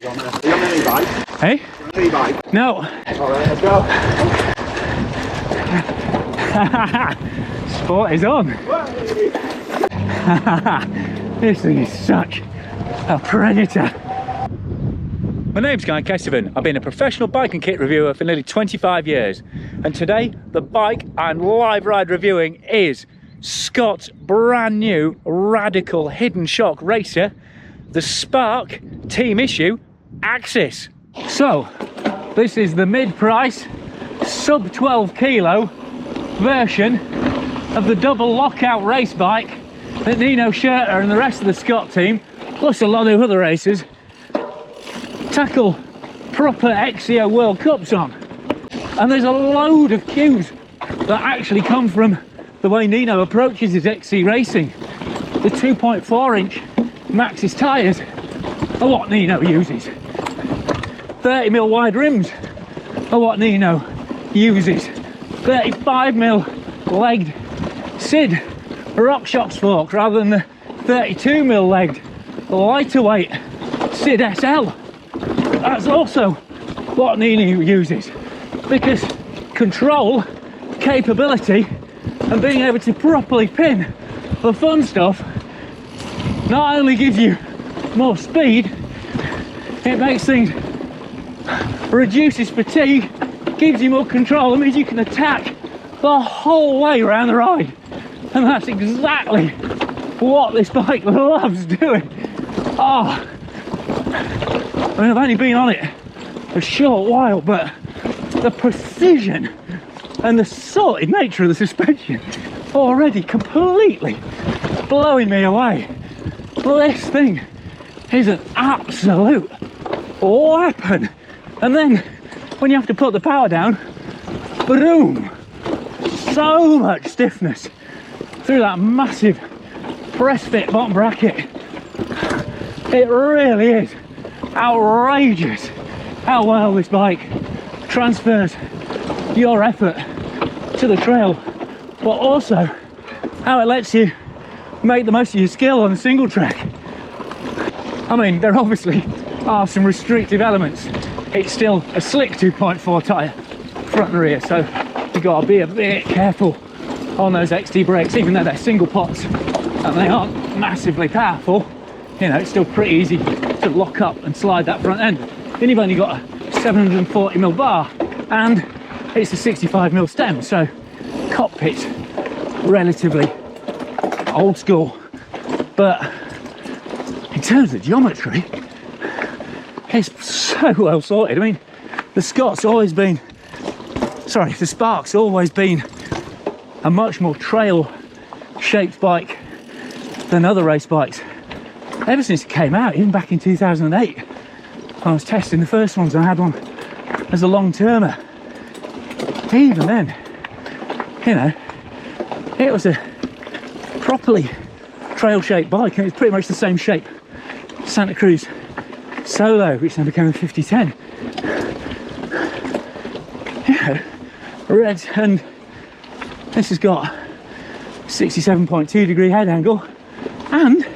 Are you on an e-bike? Hey? An e-bike? No. Alright, let's go. Sport is on. This thing is such a predator. My name's GuyK. I've been a professional bike and kit reviewer for nearly 25 years. And today, the bike I'm live ride reviewing is Scott's brand new radical hidden shock racer, the Spark Team Issue AXS. So, this is the mid-price, sub 12 kilo version of the double lockout race bike that Nino Schurter and the rest of the Scott team, plus a lot of other racers, tackle proper XCO World Cups on. And there's a load of cues that actually come from the way Nino approaches his XC racing. The 2.4 inch Maxxis tyres are what Nino uses. 30mm wide rims are what Nino uses. 35mm legged Sid RockShox forks rather than the 32mm legged lighter weight Sid SL. That's also what Nino uses, because control, capability and being able to properly pin the fun stuff not only gives you more speed, it makes things, reduces fatigue, gives you more control. It means you can attack the whole way around the ride, and that's exactly what this bike loves doing. Oh, I mean, I've only been on it a short while, but the precision and the sorted nature of the suspension already completely blowing me away. This thing is an absolute weapon. And then when you have to put the power down, boom, so much stiffness through that massive press fit bottom bracket. It really is outrageous how well this bike transfers your effort to the trail, but also how it lets you make the most of your skill on a single track. I mean, there obviously are some restrictive elements. It's still a slick 2.4 tyre front and rear, so you've got to be a bit careful on those XD brakes. Even though they're single pots and they aren't massively powerful, you know, it's still pretty easy to lock up and slide that front end. Then you've only got a 740mm bar and it's a 65mm stem, so cockpit's relatively old school. But in terms of geometry, it's so well sorted. I mean, the Spark's always been a much more trail shaped bike than other race bikes. Ever since it came out, even back in 2008, when I was testing the first ones, I had one as a long-termer. Even then, you know, it was a properly trail-shaped bike, and it's pretty much the same shape Santa Cruz Solo, which then became a 5010. You know, red, and this has got 67.2 degree head angle, and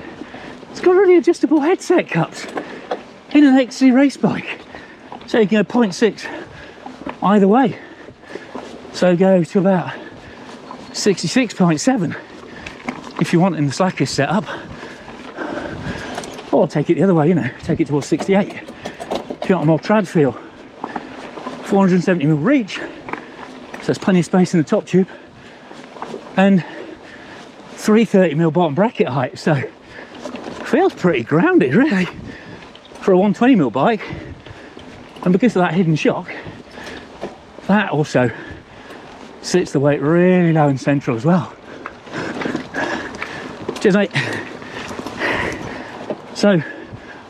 it's got really adjustable headset cups in an XC race bike, so you can go 0.6 either way, so go to about 66.7 if you want in the slackest setup, or take it the other way, you know, take it towards 68 if you want a more trad feel. 470mm reach, so there's plenty of space in the top tube, and 330mm bottom bracket height, so feels pretty grounded really for a 120mm bike. And because of that hidden shock, that also sits the weight really low and central as well. Cheers, mate. So,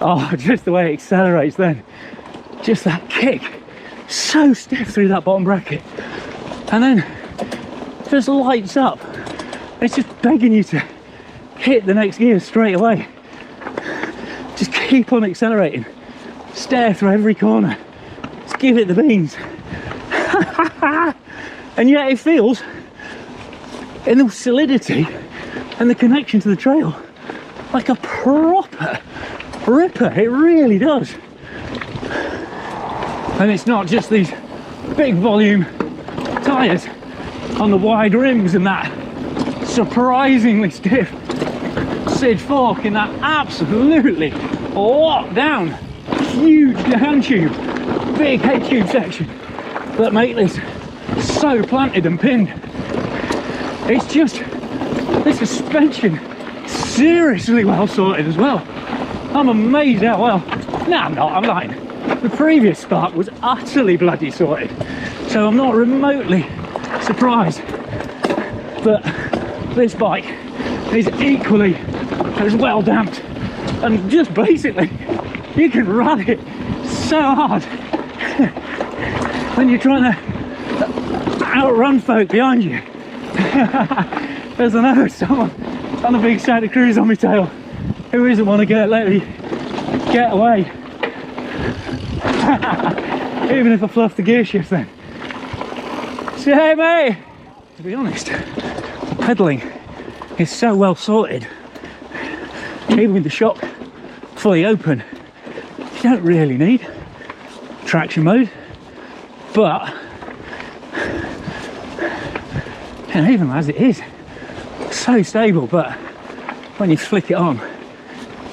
oh, just the way it accelerates then, just that kick, so stiff through that bottom bracket, and then just lights up. It's just begging you to hit the next gear straight away. Just keep on accelerating, stare through every corner, just give it the beans. And yet it feels, in the solidity and the connection to the trail, like a proper ripper. It really does. And it's not just these big volume tyres on the wide rims and that surprisingly stiff SID fork in that absolutely locked down huge down tube, big head tube section that make this so planted and pinned. It's just, this suspension seriously well sorted as well. I'm amazed how well. No, I'm not, I'm lying. The previous Spark was utterly bloody sorted, so I'm not remotely surprised that this bike is equally as well damped, and just basically you can run it so hard when you're trying to outrun folk behind you. There's another someone on a big Santa Cruz on my tail who doesn't want to let me get away. Even if I fluff the gear shift then. Say hey mate! To be honest, the pedalling is so well sorted, even with the shock fully open, you don't really need traction mode. But, and even as it is, so stable, but when you flick it on,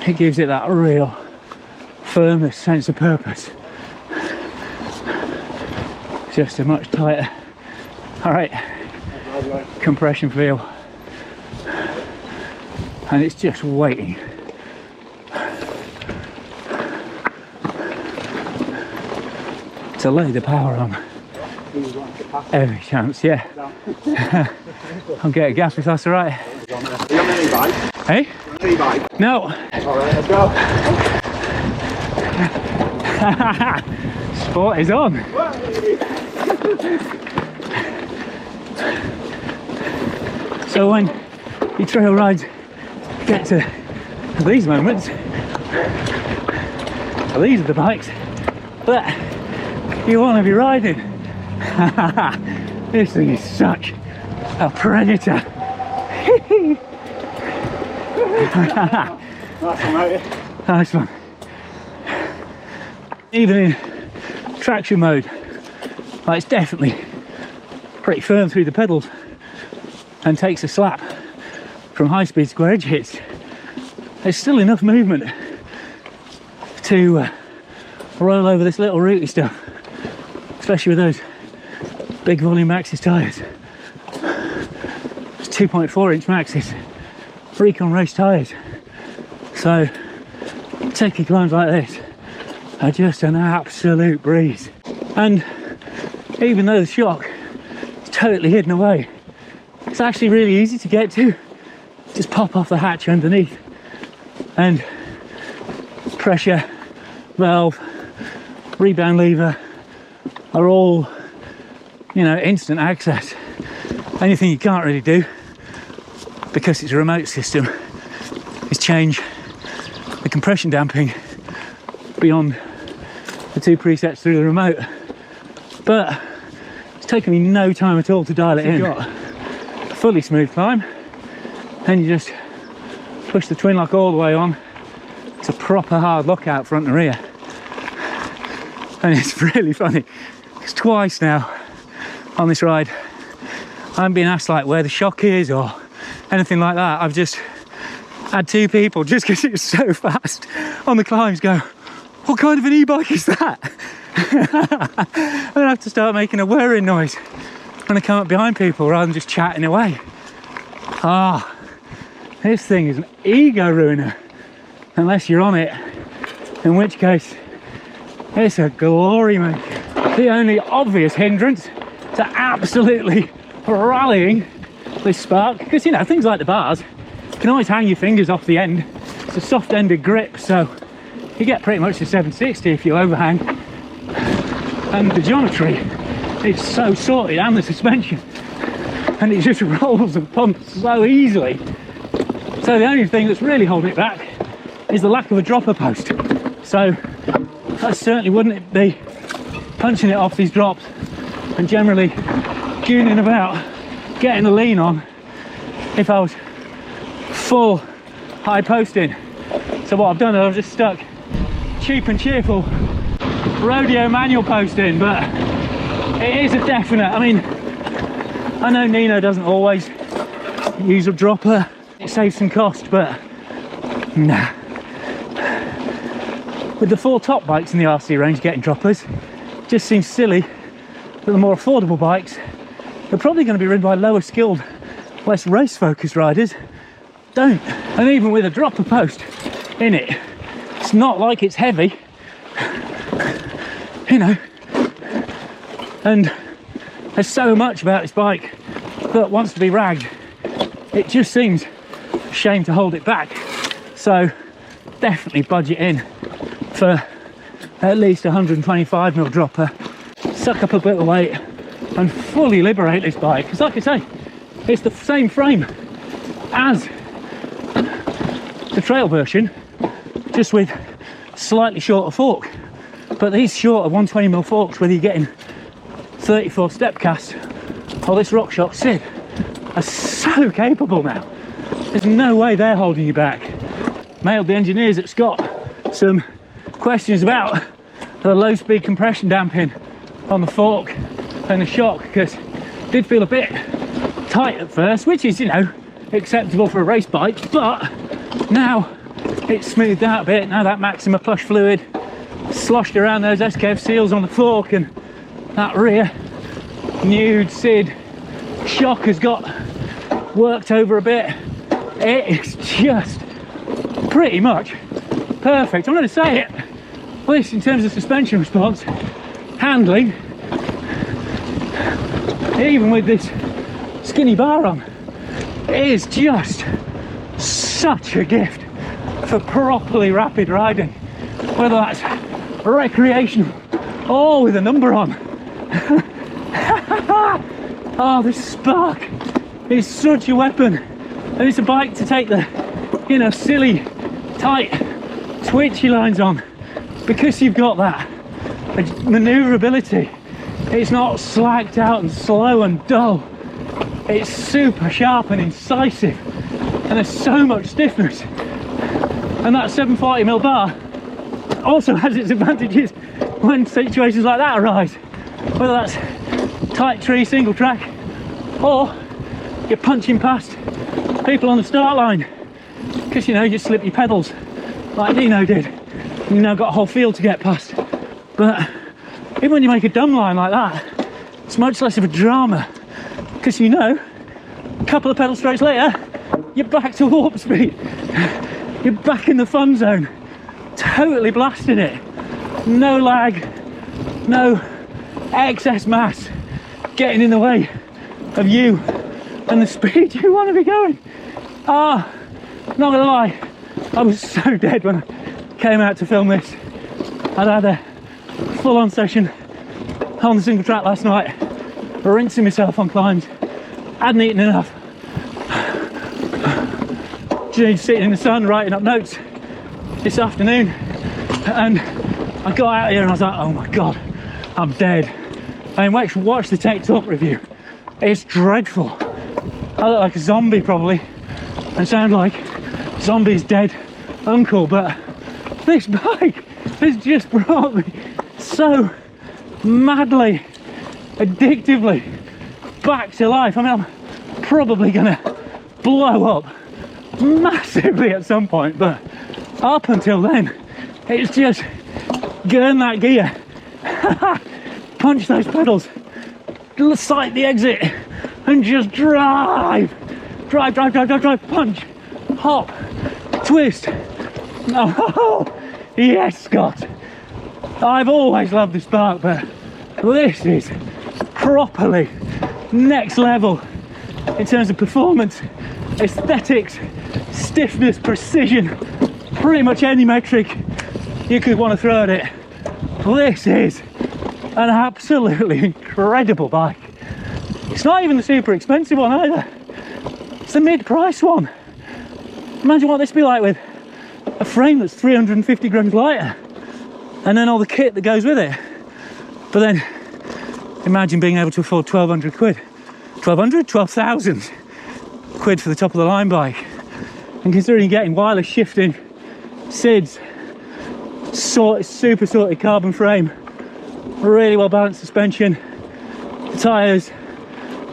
it gives it that real firmness, sense of purpose. Just a much tighter, all right, compression feel, and it's just waiting. To lay the power on. Every chance, yeah. I'll get a gas if that's all right. Are you on an e-bike? Hey? An e-bike? No. Alright, let's go. Sport is on. So when you trail rides get to these moments, these are the bikes that you want to be riding. This thing is such a predator. Nice one, mate. Nice one. Even in traction mode, like, it's definitely pretty firm through the pedals and takes a slap from high speed square edge hits. There's still enough movement to roll over this little rooty stuff, especially with those big volume AXS tyres. It's 2.4 inch Maxxis Recon race tyres, so techie climbs like this are just an absolute breeze. And even though the shock is totally hidden away, it's actually really easy to get to. Just pop off the hatch underneath, and pressure, valve, rebound lever are all, you know, instant access. Anything you can't really do, because it's a remote system, is change the compression damping beyond the two presets through the remote. But it's taken me no time at all to dial it in. You've got a fully smooth climb, then you just push the twin lock all the way on. It's a proper hard lockout front and rear, and it's really funny. It's twice now on this ride I haven't been asked like where the shock is or anything like that. I've just had two people, just because it's so fast on the climbs, go, what kind of an e-bike is that? I then have to start making a whirring noise when I come up behind people rather than just chatting away. Ah, this thing is an ego ruiner unless you're on it, in which case it's a glory maker. The only obvious hindrance to absolutely rallying this Spark, because you know, things like the bars, you can always hang your fingers off the end. It's a soft ended grip, so you get pretty much the 760 if you overhang. And the geometry is so sorted, and the suspension, and it just rolls and pumps so easily. So the only thing that's really holding it back is the lack of a dropper post. So I certainly wouldn't be punching it off these drops and generally tuning about getting the lean on if I was full high posting. So what I've done is I've just stuck cheap and cheerful rodeo manual posting, but it is a definite. I mean, I know Nino doesn't always use a dropper, it saves some cost, but nah. With the 4 top bikes in the RC range getting droppers, it just seems silly that the more affordable bikes are probably going to be ridden by lower skilled, less race focused riders don't. And even with a dropper post in it, it's not like it's heavy, you know. And there's so much about this bike that wants to be ragged. It just seems a shame to hold it back. So definitely budget in for at least 125mm dropper, suck up a bit of weight and fully liberate this bike. Because like I say, it's the same frame as the trail version, just with slightly shorter fork. But these shorter 120mm forks, whether you're getting 34 step cast or this RockShox Sid, are so capable now. There's no way they're holding you back. Mailed the engineers at Scott some questions about the low speed compression damping on the fork and the shock, because it did feel a bit tight at first, which is, you know, acceptable for a race bike, but now it's smoothed out a bit. Now that Maxima plush fluid sloshed around those SKF seals on the fork, and that rear nude Sid shock has got worked over a bit. It is just pretty much perfect. I'm going to say it, at least in terms of suspension response, handling, even with this skinny bar on, it is just such a gift for properly rapid riding, whether that's recreational or with a number on. Oh, this Spark is such a weapon, and it's a bike to take the, you know, silly, tight, twitchy lines on, because you've got that maneuverability. It's not slacked out and slow and dull. It's super sharp and incisive, and there's so much stiffness. And that 740mm bar also has its advantages when situations like that arise, whether that's tight tree single track or you're punching past people on the start line because, you know, you slip your pedals like Dino did. You've now got a whole field to get past. But even when you make a dumb line like that, it's much less of a drama, because, you know, a couple of pedal strokes later you're back to warp speed. You're back in the fun zone, totally blasting it. No lag, no excess mass getting in the way of you and the speed you want to be going. Not gonna lie, I was so dead when I came out to film this. I'd had a full-on session on the single track last night, rinsing myself on climbs, hadn't eaten enough, just sitting in the sun writing up notes this afternoon, and I got out here and I was like, oh my god, I'm dead. I mean, watch the Tech Talk review. It's dreadful. I look like a zombie probably, and sound like zombie's dead uncle, but this bike has just brought me so madly, addictively back to life. I mean, I'm probably gonna blow up massively at some point, but up until then, it's just gurn that gear, punch those pedals, sight the exit, and just drive, punch, hop, twist. Oh yes, Scott, I've always loved the Spark, but this is properly next level in terms of performance, aesthetics, stiffness, precision, pretty much any metric you could want to throw at it. This is an absolutely incredible bike. It's not even the super expensive one either. It's the mid-price one. Imagine what this would be like with a frame that's 350 grams lighter, and then all the kit that goes with it. But then imagine being able to afford 1,200 quid. 1,200? 12,000 quid for the top of the line bike. And considering you're getting wireless shifting, SIDS, super sorted carbon frame, really well balanced suspension, the tyres,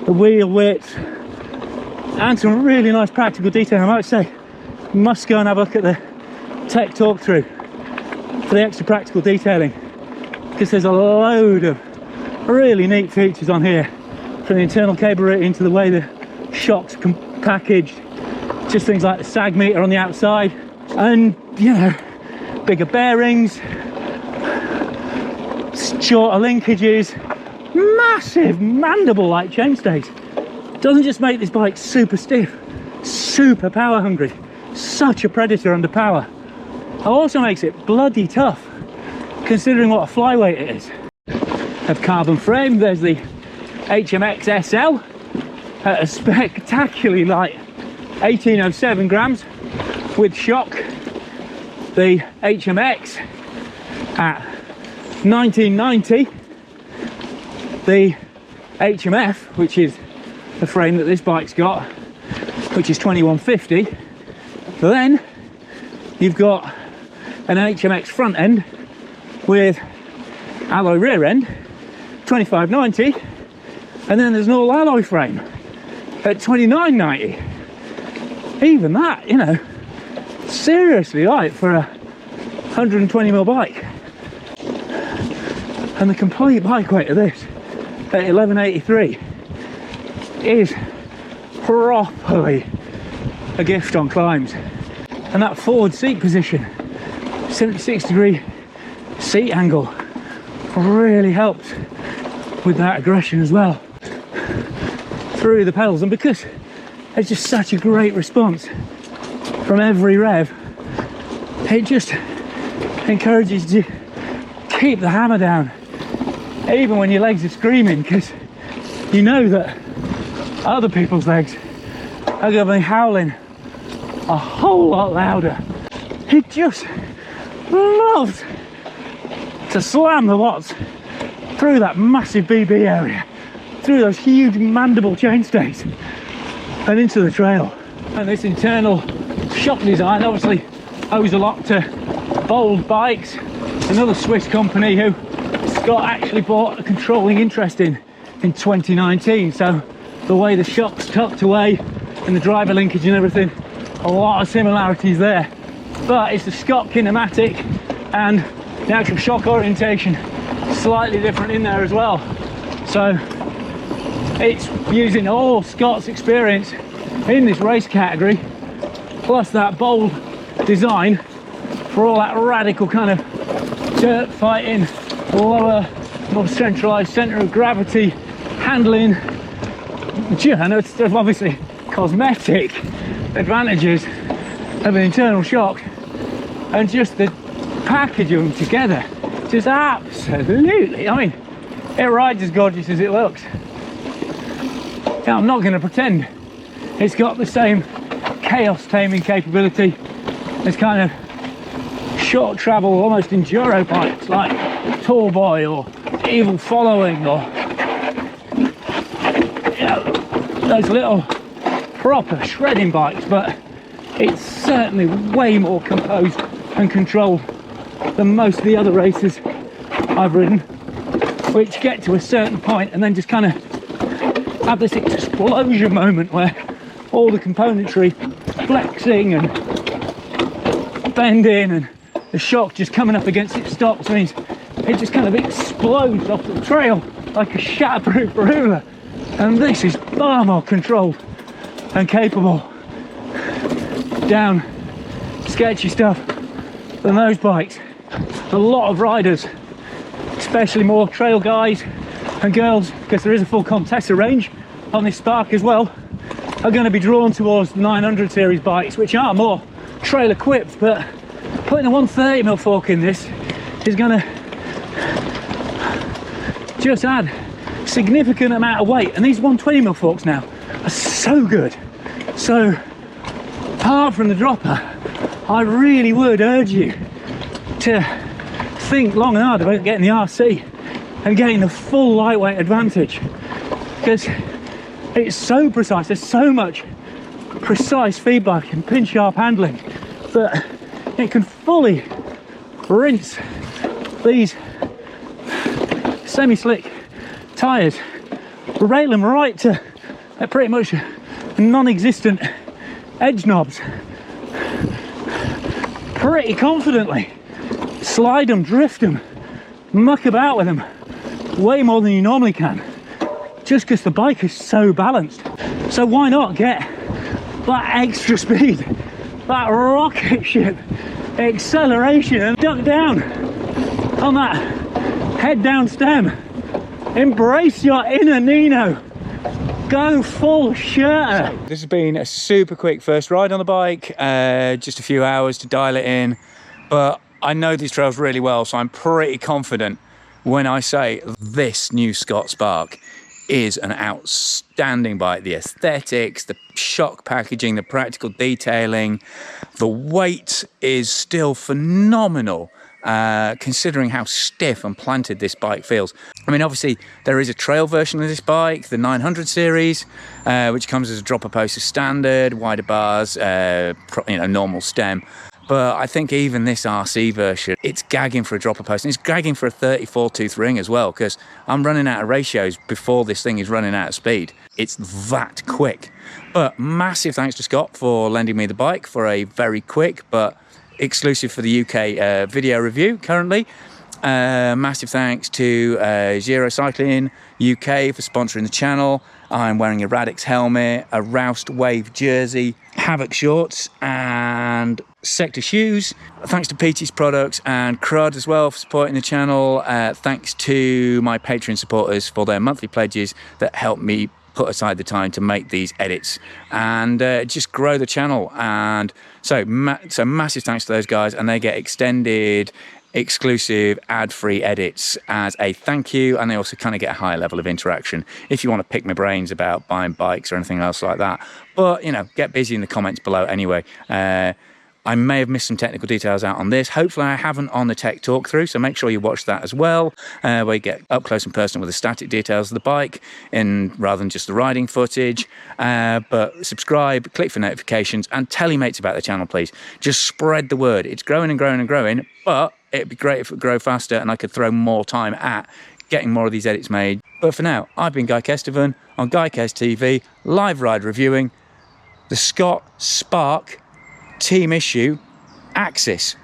the wheel width, and some really nice practical detail. I might say you must go and have a look at the tech talk through for the extra practical detailing, because there's a load of really neat features on here, from the internal cable routing to the way the shocks packaged, just things like the sag meter on the outside, and you know, bigger bearings, shorter linkages, massive mandible-like chainstays. Doesn't just make this bike super stiff, super power hungry, such a predator under power. It also makes it bloody tough, considering what a flyweight it is. Of carbon frame, there's the HMX SL at a spectacularly light 1807 grams with shock. The HMX at 1990. The HMF, which is the frame that this bike's got, which is 2150. Then you've got an HMX front end with alloy rear end, 2590, and then there's an all alloy frame at 2990. Even that, you know, seriously light for a 120mm bike. And the complete bike weight of this at 1183 is properly a gift on climbs. And that forward seat position, 76-degree seat angle, really helps with that aggression as well through the pedals. And because there's just such a great response from every rev, it just encourages you to keep the hammer down even when your legs are screaming, because you know that other people's legs are going to be howling a whole lot louder. He just loves to slam the watts through that massive BB area, through those huge mandible chainstays and into the trail. And this internal shock design obviously owes a lot to Bold Bikes, another Swiss company who Scott actually bought a controlling interest in 2019. So the way the shock's tucked away and the driver linkage and everything, a lot of similarities there. But it's the Scott kinematic and the actual shock orientation slightly different in there as well. So it's using all Scott's experience in this race category, plus that Bold design for all that radical kind of dirt fighting, lower, more centralized center of gravity handling. And it's obviously cosmetic advantages of an internal shock, and just the package of them together, just absolutely, I mean, it rides as gorgeous as it looks. Now, I'm not going to pretend it's got the same chaos taming capability as kind of short travel, almost enduro bikes like Tall Boy or Evil Following, or you know, those little proper shredding bikes, but it's certainly way more composed and controlled than most of the other races I've ridden, which get to a certain point and then just kind of have this explosion moment where all the componentry flexing and bending and the shock just coming up against its stops means it just kind of explodes off the trail like a shatterproof ruler. And this is far more controlled and capable down sketchy stuff than those bikes. A lot of riders, especially more trail guys and girls, because there is a full Contessa range on this Spark as well, are going to be drawn towards the 900 series bikes, which are more trail equipped, but putting a 130mm fork in this is going to just add significant amount of weight. And these 120mm forks now are so good. So apart from the dropper, I really would urge you to think long and hard about getting the RC and getting the full lightweight advantage, because it's so precise. There's so much precise feedback and pin sharp handling that it can fully rinse these semi-slick tyres, rail them right to pretty much non-existent edge knobs. Pretty confidently slide them, drift them, muck about with them way more than you normally can, just because the bike is so balanced. So why not get that extra speed, that rocket ship acceleration, and duck down on that head down stem. Embrace your inner Nino. Go full shirter. This has been a super quick first ride on the bike, just a few hours to dial it in, but I know these trails really well, so I'm pretty confident when I say this new Scott Spark is an outstanding bike. The aesthetics, the shock packaging, the practical detailing, the weight is still phenomenal. Considering how stiff and planted this bike feels. I mean, obviously there is a trail version of this bike, the 900 series, which comes as a dropper poster standard, wider bars, normal stem. But I think even this RC version, it's gagging for a dropper post, and it's gagging for a 34 tooth ring as well, because I'm running out of ratios before this thing is running out of speed. It's that quick. But massive thanks to Scott for lending me the bike for a very quick but exclusive for the UK video review currently. Massive thanks to Zero Cycling UK for sponsoring the channel. I'm wearing a Radix helmet, a Roust Wave jersey, Havoc shorts and Sector shoes. Thanks to Peaty's Products and Crud as well for supporting the channel. Thanks to my Patreon supporters for their monthly pledges that help me put aside the time to make these edits and just grow the channel. And so massive thanks to those guys, and they get extended, exclusive, ad-free edits as a thank you, and they also kind of get a higher level of interaction if you want to pick my brains about buying bikes or anything else like that. But get busy in the comments below anyway. I may have missed some technical details out on this. Hopefully I haven't on the tech talk through, so make sure you watch that as well, where you get up close and personal with the static details of the bike rather than just the riding footage. But subscribe, click for notifications, and tell your mates about the channel, please. Just spread the word. It's growing and growing and growing, but it'd be great if it would grow faster and I could throw more time at getting more of these edits made. But for now, I've been GuyK Estevan on GuyK TV, live ride reviewing the Scott Spark Team Issue AXS.